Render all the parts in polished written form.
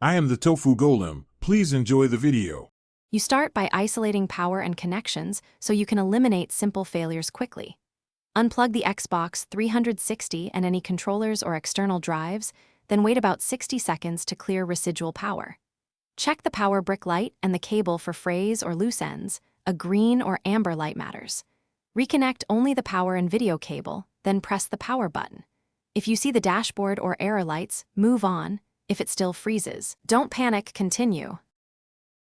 I am the Tofu Golem. Please enjoy the video. You start by isolating power and connections so you can eliminate simple failures quickly. Unplug the Xbox 360 and any controllers or external drives, then wait about 60 seconds to clear residual power. Check the power brick light and the cable for frays or loose ends. A green or amber light matters. Reconnect only the power and video cable, then press the power button. If you see the dashboard or error lights, move on. If it still freezes, don't panic, continue.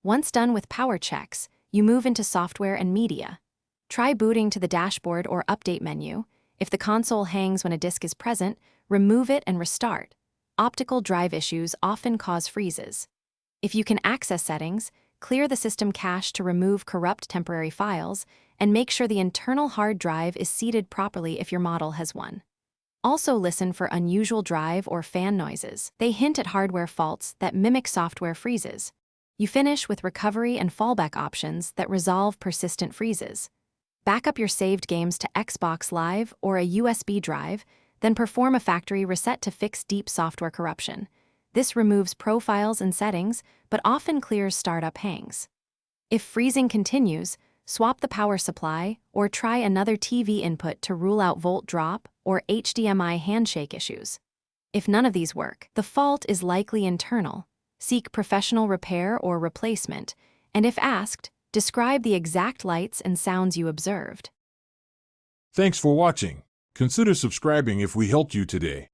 Once done with power checks, you move into software and media. Try booting to the dashboard or update menu. If the console hangs when a disk is present, remove it and restart. Optical drive issues often cause freezes. If you can access settings, clear the system cache to remove corrupt temporary files, and make sure the internal hard drive is seated properly if your model has one. Also listen for unusual drive or fan noises. They hint at hardware faults that mimic software freezes. You finish with recovery and fallback options that resolve persistent freezes. Back up your saved games to Xbox Live or a USB drive, then perform a factory reset to fix deep software corruption. This removes profiles and settings, but often clears startup hangs. If freezing continues, swap the power supply or try another TV input to rule out volt drop or HDMI handshake issues. If none of these work, the fault is likely internal. Seek professional repair or replacement, and if asked, describe the exact lights and sounds you observed. Thanks for watching. Consider subscribing if we helped you today.